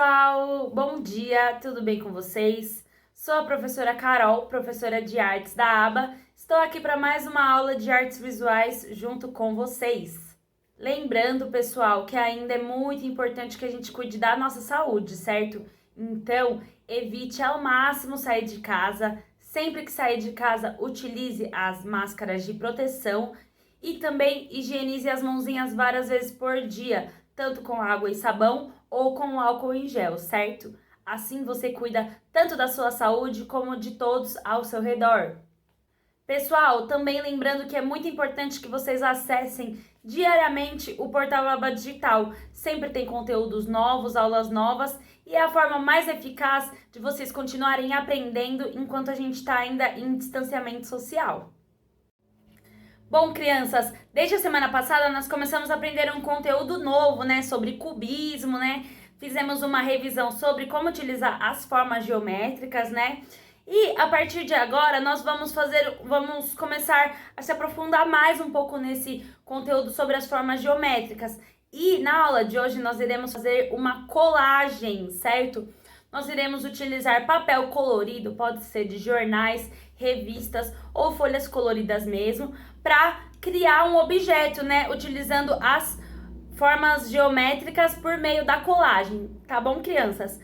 pessoal! Bom dia, tudo bem com vocês? Sou a professora Carol, professora de artes da ABA. Estou aqui para mais uma aula de artes visuais junto com vocês. Lembrando, pessoal, que ainda é muito importante que a gente cuide da nossa saúde, certo? Então, evite ao máximo sair de casa. Sempre que sair de casa, utilize as máscaras de proteção e também higienize as mãozinhas várias vezes por dia, tanto com água e sabão ou com álcool em gel, certo? Assim você cuida tanto da sua saúde como de todos ao seu redor. Pessoal, também lembrando que é muito importante que vocês acessem diariamente o portal ABA Digital. Sempre tem conteúdos novos, aulas novas e é a forma mais eficaz de vocês continuarem aprendendo enquanto a gente está ainda em distanciamento social. Bom, crianças, desde a semana passada nós começamos a aprender um conteúdo novo, sobre cubismo, Fizemos uma revisão sobre como utilizar as formas geométricas, E a partir de agora nós vamos começar a se aprofundar mais um pouco nesse conteúdo sobre as formas geométricas. E na aula de hoje nós iremos fazer uma colagem, certo? Nós iremos utilizar papel colorido, pode ser de jornais, revistas ou folhas coloridas mesmo, para criar um objeto, utilizando as formas geométricas por meio da colagem, tá bom, crianças?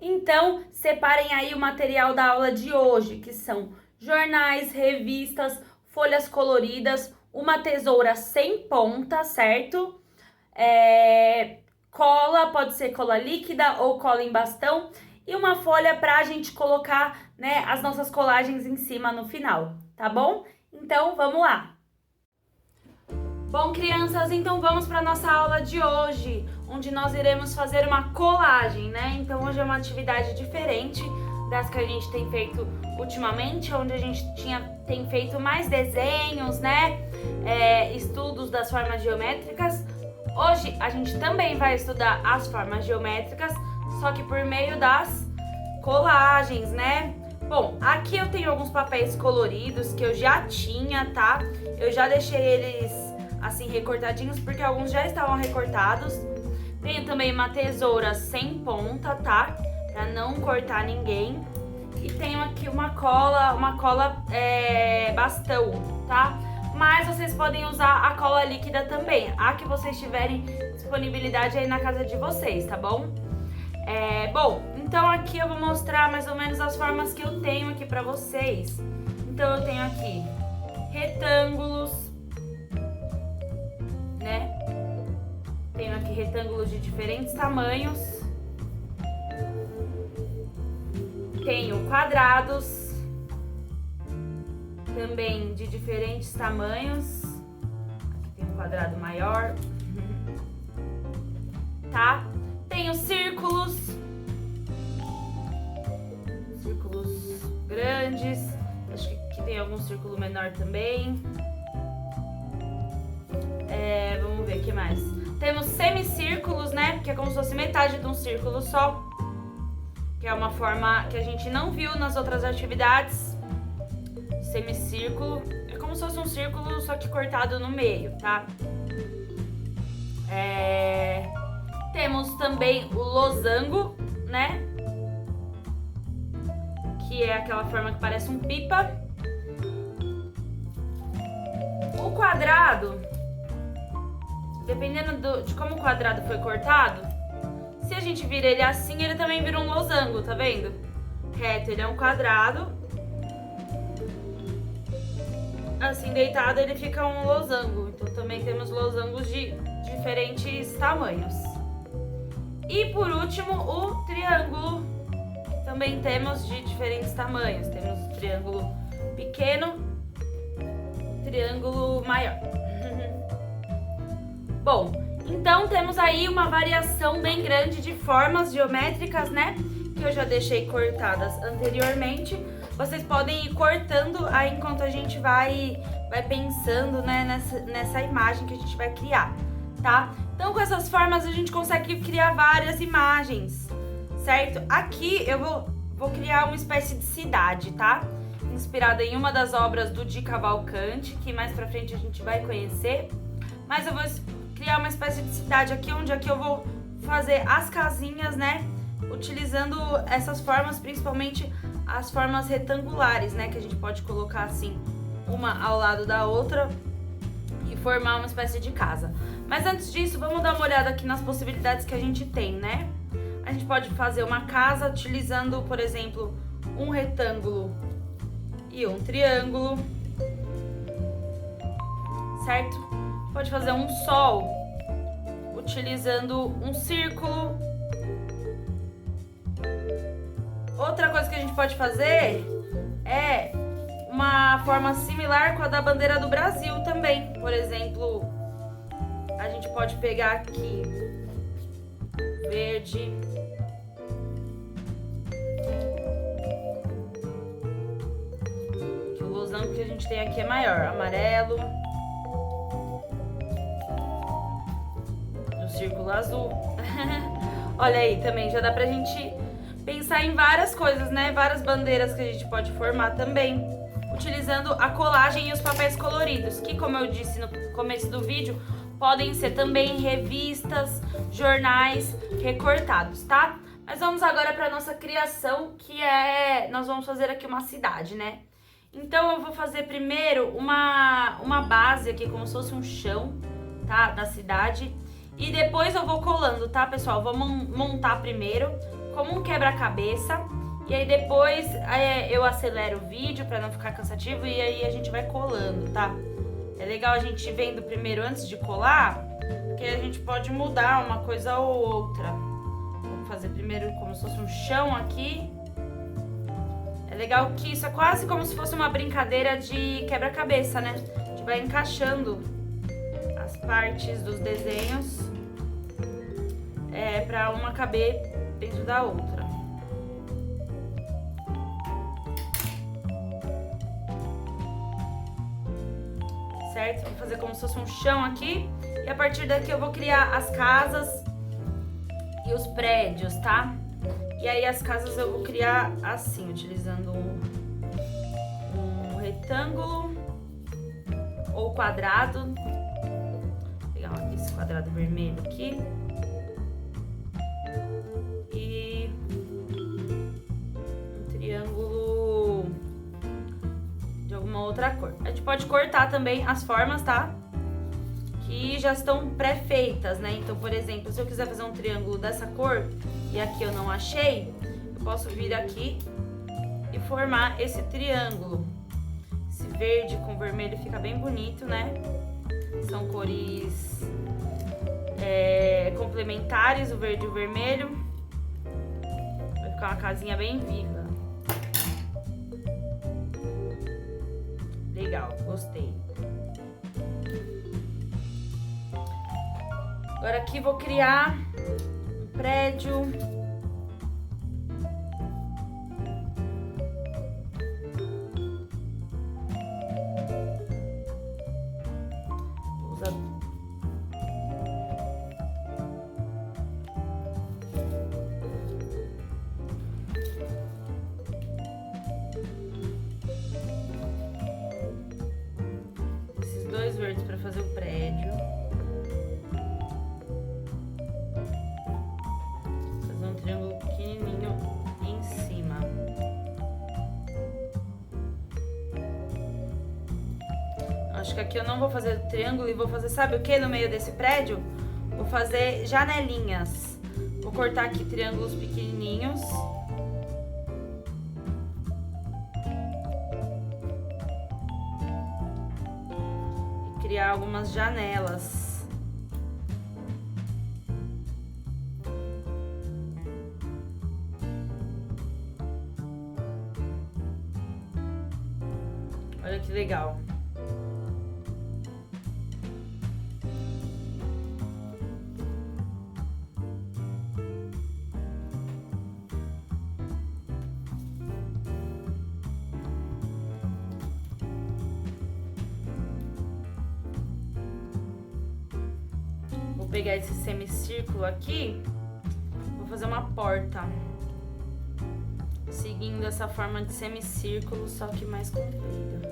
Então, separem aí o material da aula de hoje, que são jornais, revistas, folhas coloridas, uma tesoura sem ponta, certo? Cola, pode ser cola líquida ou cola em bastão, e uma folha para a gente colocar, as nossas colagens em cima no final, tá bom? Então, vamos lá! Bom, crianças, então vamos para a nossa aula de hoje, onde nós iremos fazer uma colagem, Então, hoje é uma atividade diferente das que a gente tem feito ultimamente, onde a gente tem feito mais desenhos, estudos das formas geométricas. Hoje, a gente também vai estudar as formas geométricas, só que por meio das colagens, Bom, aqui eu tenho alguns papéis coloridos que eu já tinha, tá? Eu já deixei eles assim recortadinhos porque alguns já estavam recortados. Tenho também uma tesoura sem ponta, tá? Pra não cortar ninguém. E tenho aqui uma cola bastão, tá? Mas vocês podem usar a cola líquida também, a que vocês tiverem disponibilidade aí na casa de vocês, tá bom? Bom, então aqui eu vou mostrar mais ou menos as formas que eu tenho aqui pra vocês. Então eu tenho aqui retângulos, Tenho aqui retângulos de diferentes tamanhos. Tenho quadrados, também de diferentes tamanhos. Aqui tem um quadrado maior, tá? Tenho círculos grandes, acho que aqui tem algum círculo menor também. Vamos ver o que mais. Temos semicírculos, que é como se fosse metade de um círculo só, que é uma forma que a gente não viu nas outras atividades. Semicírculo é como se fosse um círculo, só que cortado no meio, tá? Temos também o losango, que é aquela forma que parece um pipa. O quadrado, dependendo de como o quadrado foi cortado, se a gente vira ele assim, ele também vira um losango, tá vendo? Reto, ele é um quadrado. Assim, deitado, ele fica um losango. Então, também temos losangos de diferentes tamanhos. E, por último, o triângulo. Também temos de diferentes tamanhos. Temos o triângulo pequeno, triângulo maior. Bom, então temos aí uma variação bem grande de formas geométricas, que eu já deixei cortadas anteriormente. Vocês podem ir cortando aí enquanto a gente vai pensando, nessa imagem que a gente vai criar, tá? Então, com essas formas a gente consegue criar várias imagens, certo? Aqui eu vou criar uma espécie de cidade, tá? Inspirada em uma das obras do Di Cavalcanti, que mais pra frente a gente vai conhecer. Mas eu vou criar uma espécie de cidade aqui, onde aqui eu vou fazer as casinhas, utilizando essas formas, principalmente as formas retangulares, né? Que a gente pode colocar assim, uma ao lado da outra e formar uma espécie de casa. Mas antes disso, vamos dar uma olhada aqui nas possibilidades que a gente tem, né? A gente pode fazer uma casa utilizando, por exemplo, um retângulo e um triângulo, certo? Pode fazer um sol utilizando um círculo. Outra coisa que a gente pode fazer é uma forma similar com a da bandeira do Brasil também. Por exemplo, a gente pode pegar aqui verde, que o losango que a gente tem aqui é maior, amarelo, o círculo azul. Olha aí, também já dá pra gente pensar em várias coisas, né? Várias bandeiras que a gente pode formar também, utilizando a colagem e os papéis coloridos, que, como eu disse no começo do vídeo, podem ser também revistas, jornais recortados, tá? Mas vamos agora para nossa criação, que nós vamos fazer aqui uma cidade, né? Então eu vou fazer primeiro uma base aqui, como se fosse um chão, tá? Da cidade. E depois eu vou colando, tá, pessoal? Vamos montar primeiro como um quebra-cabeça. E aí depois eu acelero o vídeo para não ficar cansativo e aí a gente vai colando, tá? É legal a gente ir vendo primeiro antes de colar, porque a gente pode mudar uma coisa ou outra. Vou fazer primeiro como se fosse um chão aqui. É legal que isso é quase como se fosse uma brincadeira de quebra-cabeça, né? A gente vai encaixando as partes dos desenhos para uma caber dentro da outra. Certo? Vou fazer como se fosse um chão aqui. E a partir daqui eu vou criar as casas e os prédios, tá? E aí as casas eu vou criar assim, utilizando um retângulo ou quadrado. Vou pegar esse quadrado vermelho aqui. E um triângulo de alguma outra cor. A gente pode cortar também as formas, tá? Que já estão pré-feitas, né? Então, por exemplo, se eu quiser fazer um triângulo dessa cor e aqui eu não achei, eu posso vir aqui e formar esse triângulo. Esse verde com vermelho fica bem bonito, né? São cores complementares, o verde e o vermelho. Vai ficar uma casinha bem viva. Legal, gostei. Agora aqui vou criar um prédio. Vou usar... esses dois verdes para fazer o prédio. Acho que aqui eu não vou fazer triângulo e vou fazer, sabe o que no meio desse prédio? Vou fazer janelinhas. Vou cortar aqui triângulos pequenininhos. E criar algumas janelas. Olha que legal. Vou pegar esse semicírculo aqui, vou fazer uma porta, seguindo essa forma de semicírculo, só que mais comprida.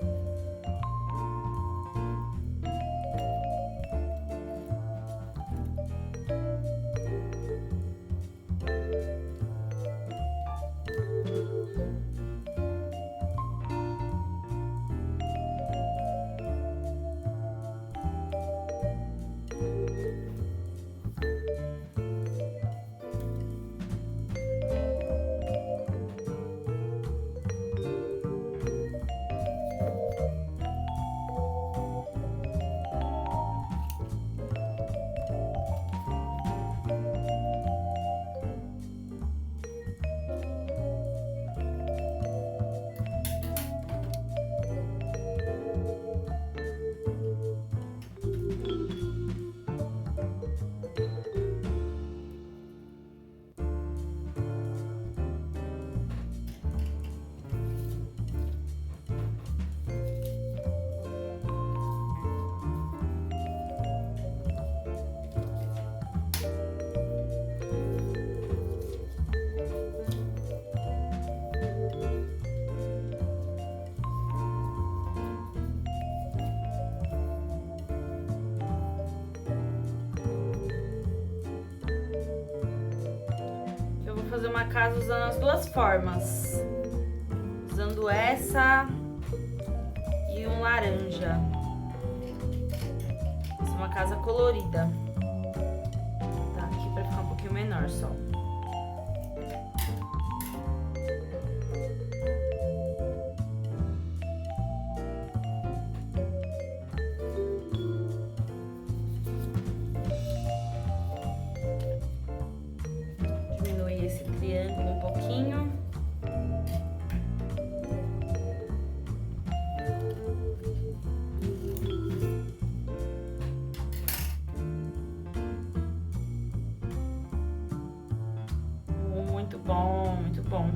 uma casa usando as duas formas. Usando essa e um laranja. Essa é uma casa colorida. Tá aqui pra ficar um pouquinho menor só. Diminuir esse triângulo um pouquinho. Muito bom, muito bom.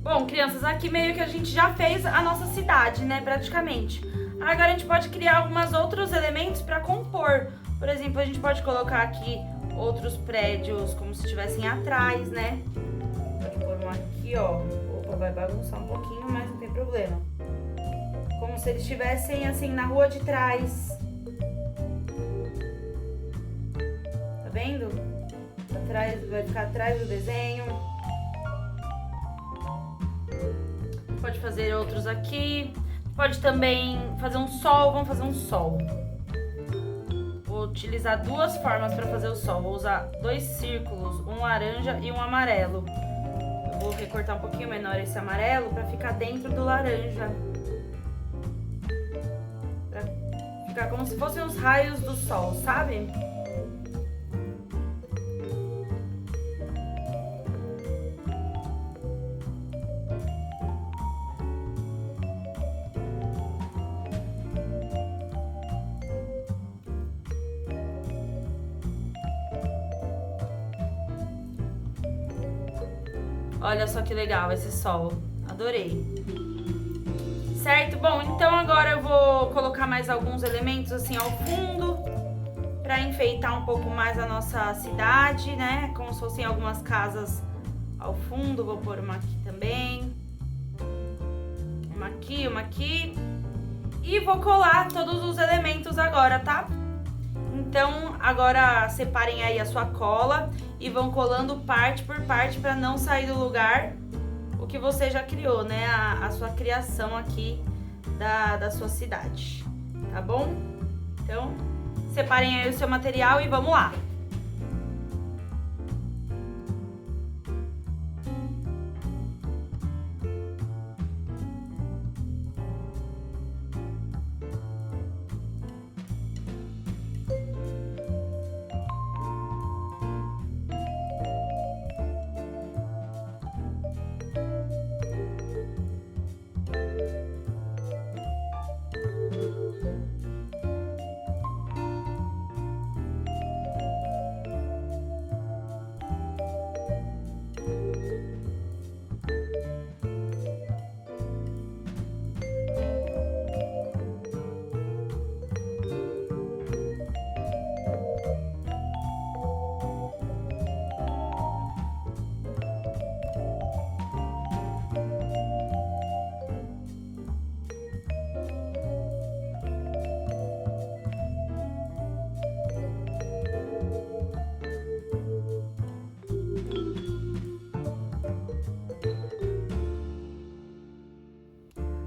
Bom, crianças, aqui meio que a gente já fez a nossa cidade, né, praticamente. Agora a gente pode criar alguns outros elementos para compor. Por exemplo, a gente pode colocar aqui outros prédios como se estivessem atrás, né? Pode pôr um aqui, ó. Opa, vai bagunçar um pouquinho, mas não tem problema. Como se eles estivessem assim na rua de trás. Tá vendo? Atrás, vai ficar atrás do desenho. Pode fazer outros aqui. Pode também fazer um sol. Vamos fazer um sol. Vou utilizar duas formas para fazer o sol. Vou usar dois círculos, um laranja e um amarelo. Eu vou recortar um pouquinho menor esse amarelo para ficar dentro do laranja. Pra ficar como se fossem os raios do sol, sabe? Olha só que legal esse sol. Adorei. Certo? Bom, então agora eu vou colocar mais alguns elementos assim ao fundo para enfeitar um pouco mais a nossa cidade, né? Como se fossem algumas casas ao fundo. Vou pôr uma aqui também. Uma aqui, uma aqui. E vou colar todos os elementos agora, tá? Então, agora separem aí a sua cola e vão colando parte por parte para não sair do lugar o que você já criou, né? A sua criação aqui da sua cidade, tá bom? Então, separem aí o seu material e vamos lá!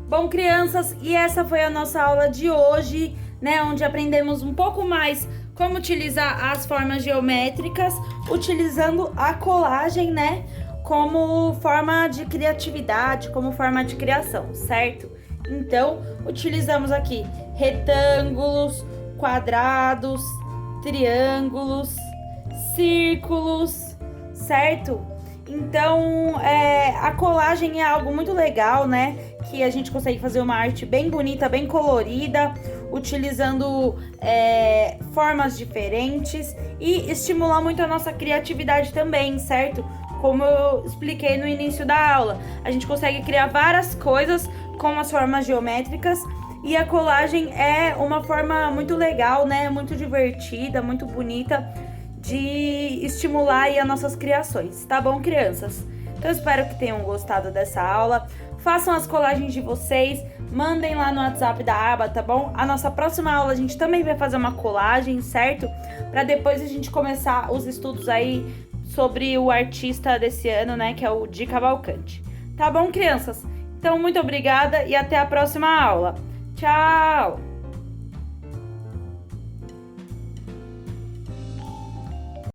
Bom, crianças, e essa foi a nossa aula de hoje, né? Onde aprendemos um pouco mais como utilizar as formas geométricas, utilizando a colagem, né? Como forma de criatividade, como forma de criação, certo? Então, utilizamos aqui retângulos, quadrados, triângulos, círculos, certo? Então, a colagem é algo muito legal, né? Que a gente consegue fazer uma arte bem bonita, bem colorida, utilizando formas diferentes e estimular muito a nossa criatividade também, certo? Como eu expliquei no início da aula, a gente consegue criar várias coisas com as formas geométricas e a colagem é uma forma muito legal, né? Muito divertida, muito bonita de estimular aí as nossas criações, tá bom, crianças? Então, eu espero que tenham gostado dessa aula. Façam as colagens de vocês, mandem lá no WhatsApp da aba, tá bom? A nossa próxima aula a gente também vai fazer uma colagem, certo? Para depois a gente começar os estudos aí sobre o artista desse ano, né, que é o Di Cavalcanti. Tá bom, crianças? Então, muito obrigada e até a próxima aula. Tchau!